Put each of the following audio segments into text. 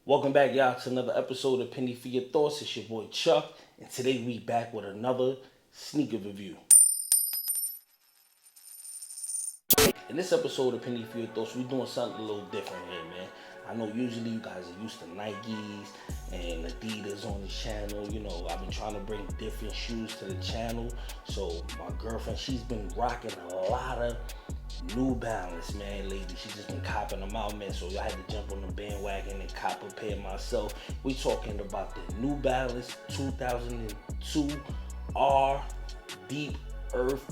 Welcome back, y'all, to another episode of Penny for Your Thoughts. It's your boy Chuck, and today we back with another sneaker review. In this episode of Penny for Your Thoughts, we're doing something a little different here, man. I know usually you guys are used to Nikes and Adidas on the channel. You know, I've been trying to bring different shoes to the channel. So my girlfriend, she's been rocking a lot of New Balance, man, lately. She's just been copping them out, man. So I had to jump on the bandwagon and cop a pair myself. We talking about the New Balance 2002 R Deep Earth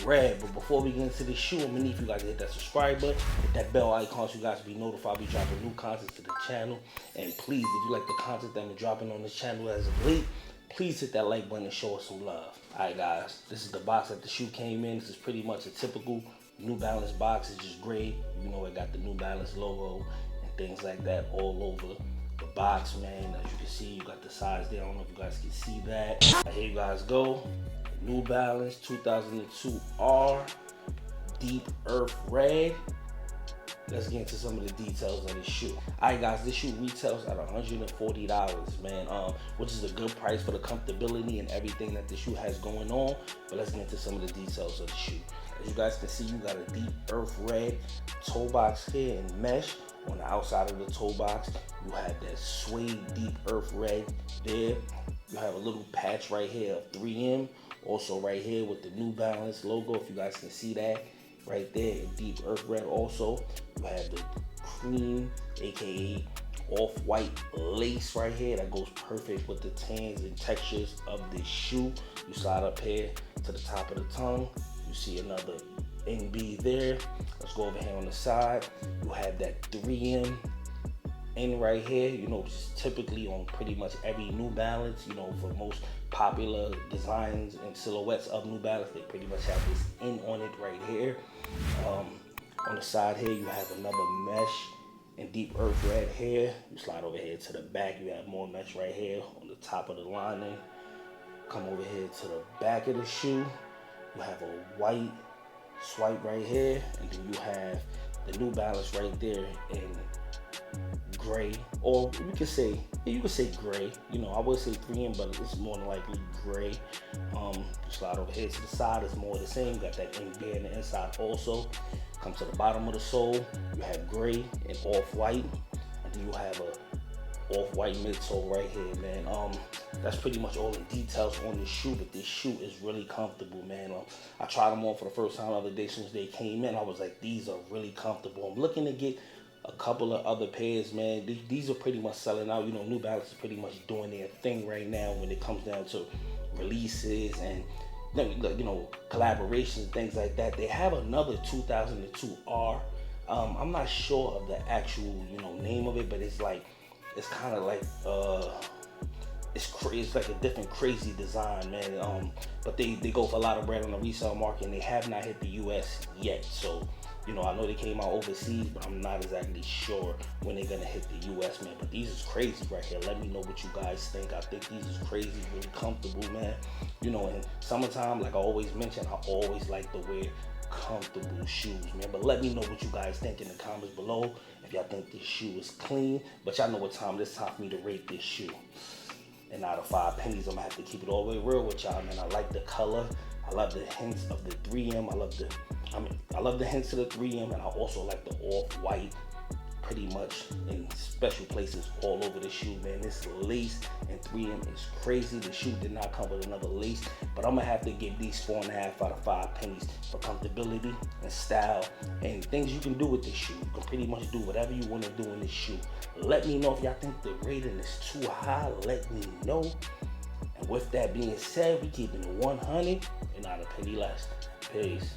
Red. But before we get into the shoe, I'm gonna need you guys to hit that subscribe button, hit that bell icon so you guys be notified we dropping new content to the channel. And please, if you like the content that I'm dropping on this channel as of late, please hit that like button and show us some love. Alright guys, this is the box that the shoe came in. This is pretty much a typical New Balance box. It's just gray. You know, it got the New Balance logo and things like that all over the box, man. As you can see, you got the size there. I don't know if you guys can see that. Here you guys go. New Balance 2002 R Deep Earth Red. Let's get into some of the details of this shoe. Alright guys, this shoe retails at $140, man, which is a good price for the comfortability and everything that the shoe has going on. But let's get into some of the details of the shoe. As you guys can see, you got a Deep Earth Red toe box here in mesh. On the outside of the toe box, you have that suede Deep Earth Red there. You have a little patch right here of 3M. Also right here with the New Balance logo, if you guys can see that. Right there in Deep Earth Red also. You have the cream, aka off-white lace right here that goes perfect with the tans and textures of this shoe. You slide up here to the top of the tongue. You see another NB there. Let's go over here on the side. You have that 3M in right here, you know, just typically on pretty much every New Balance, you know, for most popular designs and silhouettes of New Balance, they pretty much have this in on it right here. On the side here, you have another mesh in Deep Earth Red here. You slide over here to the back, you have more mesh right here on the top of the lining. Come over here to the back of the shoe. You have a white swipe right here, and then you have the New Balance right there in gray, or you could say gray. You know, I would say 3M, but it's more than likely gray. Slide over here to the side, it's more the same. Got that NB on the inside also. Come to the bottom of the sole, you have gray and off-white, and then you have a off-white midsole right here, man. That's pretty much all the details on this shoe, but this shoe is really comfortable, man. I tried them on for the first time the other day. Since they came in, I was like, these are really comfortable. I'm looking to get a couple of other pairs, man. These are pretty much selling out. You know, New Balance is pretty much doing their thing right now when it comes down to releases and, you know, collaborations and things like that. They have another 2002 R. I'm not sure of the actual, you know, name of it, but it's like, it's kind of like, it's like a different crazy design, man. But they go for a lot of bread on the resale market, and they have not hit the US yet. So, you know, I know they came out overseas, but I'm not exactly sure when they're gonna hit the US, man. But these is crazy right here. Let me know what you guys think. I think these is crazy, really comfortable, man. You know, in summertime, like I always mention, I always like to wear comfortable shoes, man. But let me know what you guys think in the comments below. If y'all think this shoe is clean, but y'all know what time it's time for me to rate this shoe. And out of 5 pennies, I'm gonna have to keep it all the way real with y'all, man. I like the color. I love the hints of the 3M. I love the hints of the 3M, and I also like the off-white pretty much in special places all over the shoe, man. This lace and 3M is crazy. The shoe did not come with another lace, but I'm gonna have to give these 4.5 out of 5 pennies for comfortability and style and things you can do with this shoe. You can pretty much do whatever you want to do in this shoe. Let me know if y'all think the rating is too high. Let me know. And with that being said, we keeping it 100 and not a penny less. Peace.